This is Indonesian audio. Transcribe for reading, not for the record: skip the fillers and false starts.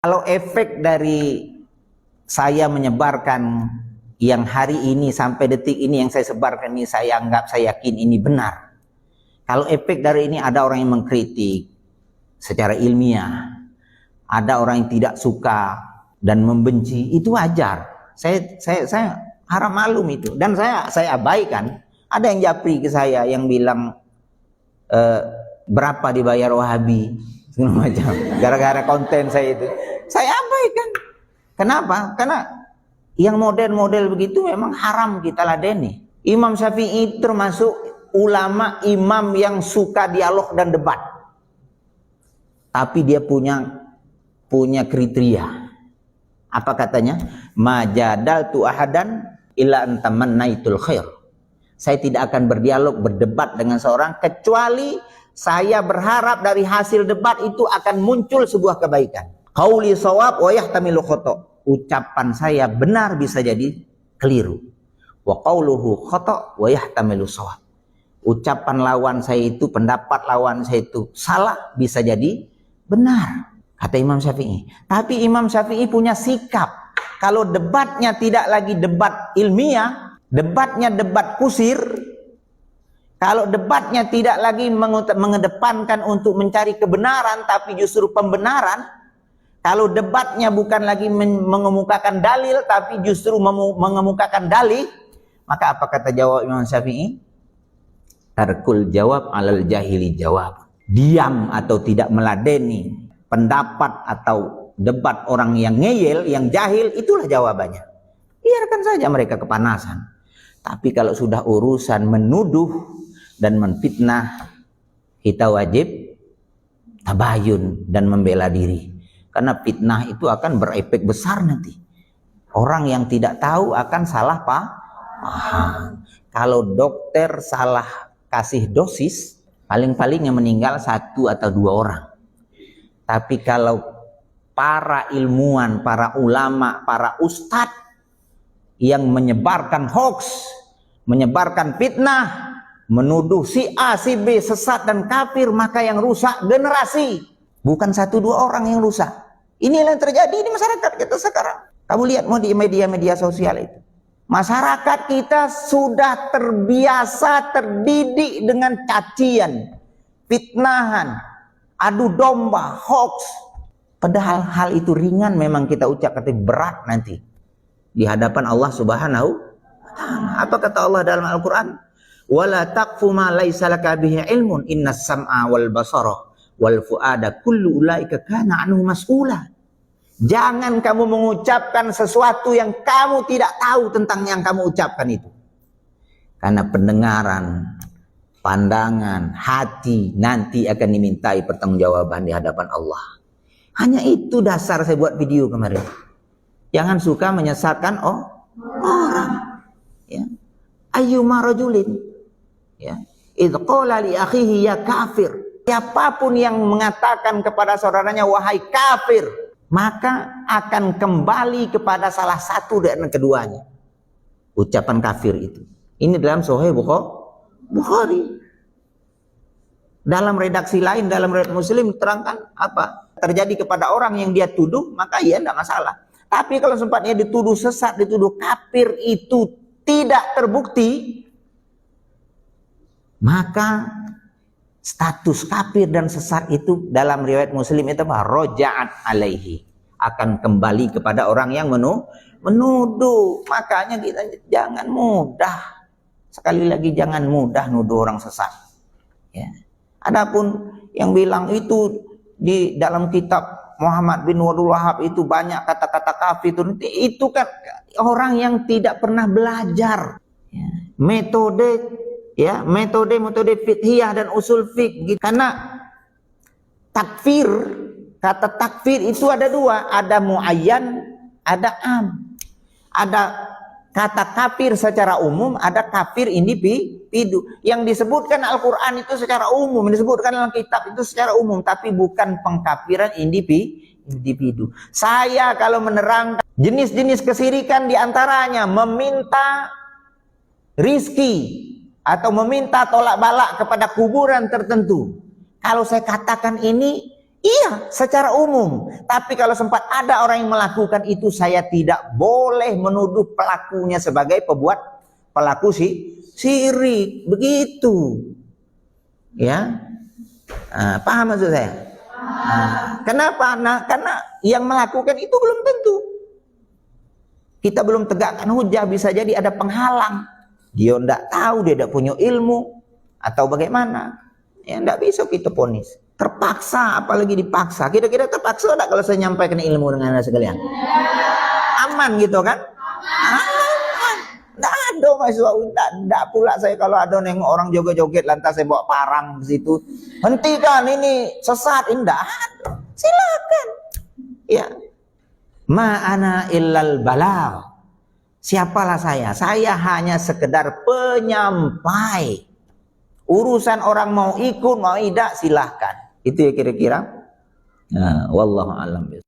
Kalau efek dari saya menyebarkan yang hari ini sampai detik ini yang saya sebarkan ini, saya anggap, saya yakin ini benar. Kalau efek dari ini ada orang yang mengkritik secara ilmiah, ada orang yang tidak suka dan membenci, itu wajar. Saya haram malum itu, dan saya abaikan. Ada yang japri ke saya yang bilang berapa dibayar Wahabi segala macam gara-gara konten saya itu. Saya abaikan. Kenapa? Karena yang model-model begitu memang haram kita ladeni. Imam Syafi'i termasuk ulama imam yang suka dialog dan debat. Tapi dia punya kriteria. Apa katanya? Majadaltu ahadan illa antamannaitul khair. Saya tidak akan berdialog, berdebat dengan seorang kecuali saya berharap dari hasil debat itu akan muncul sebuah kebaikan. Qauli shawab wa yahtamilu khata'. Ucapan saya benar bisa jadi keliru. Wa qauluhu khata' wa yahtamilu shawab. Ucapan lawan saya itu, pendapat lawan saya itu salah, bisa jadi benar, kata Imam Syafi'i. Tapi Imam Syafi'i punya sikap. Kalau debatnya tidak lagi debat ilmiah, debatnya debat kusir, kalau debatnya tidak lagi mengedepankan untuk mencari kebenaran, tapi justru pembenaran, kalau debatnya bukan lagi mengemukakan dalil, tapi justru mengemukakan dalih, maka apa kata jawab Imam Syafi'i? Tarkul jawab alal jahili jawab. Diam atau tidak meladeni pendapat atau debat orang yang ngeyel, yang jahil, itulah jawabannya. Biarkan saja mereka kepanasan. Tapi kalau sudah urusan menuduh dan menfitnah, kita wajib tabayun dan membela diri. Karena fitnah itu akan berefek besar nanti. Orang yang tidak tahu akan salah paham. Kalau dokter salah kasih dosis, paling-paling yang meninggal 1 atau 2 orang. Tapi kalau para ilmuwan, para ulama, para ustadz yang menyebarkan hoax, menyebarkan fitnah, menuduh si A, si B sesat dan kafir, maka yang rusak generasi. Bukan 1-2 orang yang rusak. Inilah yang terjadi di masyarakat kita sekarang. Kamu lihat mau di media-media sosial itu. Masyarakat kita sudah terbiasa, terdidik dengan cacian, fitnahan, adu domba, hoax. Padahal hal itu ringan memang kita ucap, tapi berat nanti di hadapan Allah Subhanahu wa ta'ala. Apa kata Allah dalam Al-Qur'an? Wala taqfu ma laisa laka bihi ilmun innas sam'a wal basara wal fuada kullu ulaika kana anhu mas'ula. Jangan kamu mengucapkan sesuatu yang kamu tidak tahu tentang yang kamu ucapkan itu. Karena pendengaran, pandangan, hati nanti akan dimintai pertanggungjawaban di hadapan Allah. Hanya itu dasar saya buat video kemarin. Jangan suka menyesatkan orang. Ya. Ayyuma rajulin, ya, idh qala li akhihi ya kafir. Siapapun yang mengatakan kepada saudaranya wahai kafir, maka akan kembali kepada salah satu dari keduanya. Ucapan kafir itu. Ini dalam Sahih Bukhari. Dalam redaksi lain, dalam riwayat Muslim terangkan apa? Terjadi kepada orang yang dia tuduh, maka ya tidak masalah. Tapi kalau sempatnya dituduh sesat, dituduh kafir, itu tidak terbukti, maka status kafir dan sesat itu dalam riwayat Muslim itu apa? Roja'at alaihi, akan kembali kepada orang yang menuduh. Makanya kita jangan mudah, sekali lagi jangan mudah nuduh orang sesat. Ya. Adapun yang bilang itu di dalam kitab Muhammad bin Abdul Wahab itu banyak kata-kata kafir itu kan orang yang tidak pernah belajar metode fiqhiyah dan usul fiqh gitu. Karena takfir, kata takfir itu ada 2, ada muayyan, ada am. Ada kata kafir secara umum, ada kafir individu. Yang disebutkan Al-Quran itu secara umum, disebutkan dalam kitab itu secara umum, tapi bukan pengkafiran individu. Saya kalau menerangkan jenis-jenis kesirikan diantaranya meminta rizki atau meminta tolak balak kepada kuburan tertentu. Kalau saya katakan ini Iya, secara umum. Tapi kalau sempat ada orang yang melakukan itu, saya tidak boleh menuduh pelakunya sebagai pelaku syirik. Begitu. Ya. Paham maksud saya? Kenapa? Karena yang melakukan itu belum tentu. Kita belum tegakkan hujah, bisa jadi ada penghalang. Dia tidak tahu, dia tidak punya ilmu atau bagaimana. Ya tidak bisa kita ponis. Terpaksa, apalagi dipaksa. Kira-kira terpaksa enggak kalau saya nyampaikan ilmu dengan Anda sekalian? Aman gitu kan? Aman. Enggak ada mahasiswa, enggak pula saya kalau ada nengok orang joget-joget lantas saya bawa parang ke situ. Hentikan, ini sesat, enggak ada. Silakan. Ya. Ma'ana illal balagh. Siapalah saya? Saya hanya sekedar penyampai. Urusan orang mau ikut, mau tidak, silahkan. Itu ya kira-kira. Wallahu a'lam.